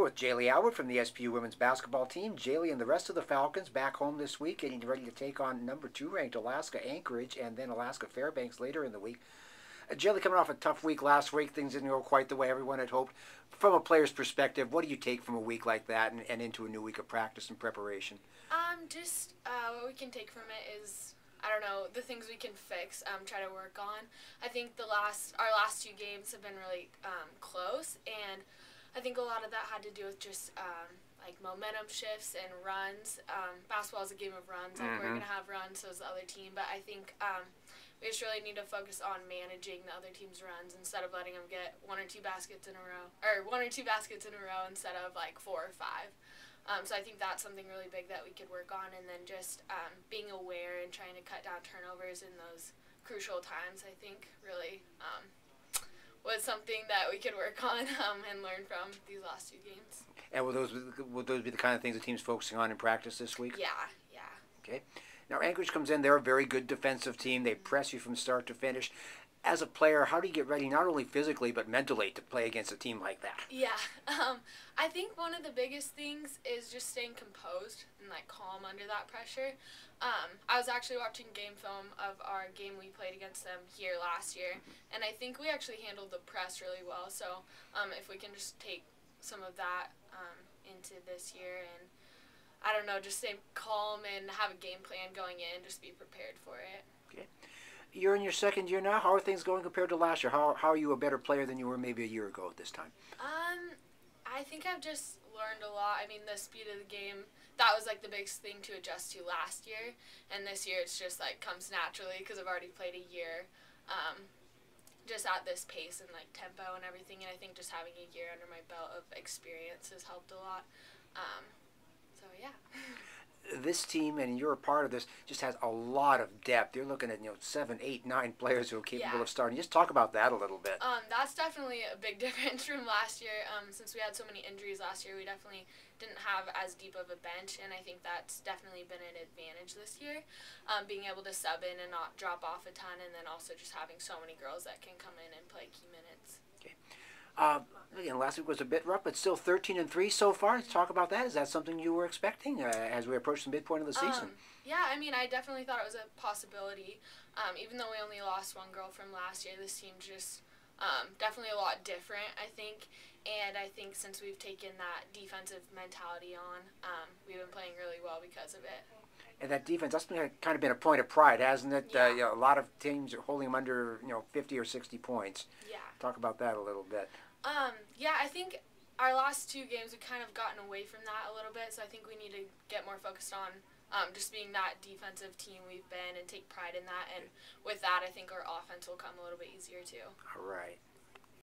with Jaylee Albert from the SPU women's basketball team. Jaylee and the rest of the Falcons back home this week, getting ready to take on number 2 ranked Alaska Anchorage and then Alaska Fairbanks later in the week. Jaylee, coming off a tough week last week, things didn't go quite the way everyone had hoped. From a player's perspective, what do you take from a week like that and into a new week of practice and preparation? What we can take from it is, I don't know, the things we can fix, try to work on. I think our last 2 games have been really close, and I think a lot of that had to do with just like momentum shifts and runs. Basketball is a game of runs. Like we're gonna have runs, so is the other team. But I think we just really need to focus on managing the other team's runs instead of letting them get 1 or 2 baskets in a row, instead of like 4 or 5. So I think that's something really big that we could work on, and then just being aware and trying to cut down turnovers in those crucial times, I think really was something that we could work on and learn from these last 2 games. And will those be the kind of things the team's focusing on in practice this week? Yeah. Okay. Now Anchorage comes in, they're a very good defensive team. They press you from start to finish. As a player, how do you get ready, not only physically but mentally, to play against a team like that? Yeah, I think one of the biggest things is just staying composed and like calm under that pressure. I was actually watching game film of our game we played against them here last year, and I think we actually handled the press really well. So if we can just take some of that into this year, and I don't know, just stay calm and have a game plan going in, just be prepared for it. Okay. You're in your 2nd year now. How are things going compared to last year? How are you a better player than you were maybe a year ago at this time? I think I've just learned a lot. I mean, the speed of the game, that was like the biggest thing to adjust to last year. And this year it's just like comes naturally because I've already played a year just at this pace and like tempo and everything. And I think just having a year under my belt of experience has helped a lot. So yeah. This team, and you're a part of this, just has a lot of depth. You're looking at 7, 8, 9 players who are capable of starting. Just talk about that a little bit. That's definitely a big difference from last year. Since we had so many injuries last year, we definitely didn't have as deep of a bench, and I think that's definitely been an advantage this year. Being able to sub in and not drop off a ton, and then also just having so many girls that can come in and play key minutes. Okay. Again, last week was a bit rough, but still 13-3 so far. Let's talk about that. Is that something you were expecting as we approach the midpoint of the season? Yeah, I mean, I definitely thought it was a possibility. Even though we only lost 1 girl from last year, this team's just definitely a lot different, I think. And I think since we've taken that defensive mentality on, we've been playing really well because of it. And that defense, that's kind of been a point of pride, hasn't it? Yeah. A lot of teams are holding them under 50 or 60 points. Yeah. Talk about that a little bit. Yeah, I think our last 2 games we've kind of gotten away from that a little bit, so I think we need to get more focused on just being that defensive team we've been and take pride in that. And with that, I think our offense will come a little bit easier too. All right.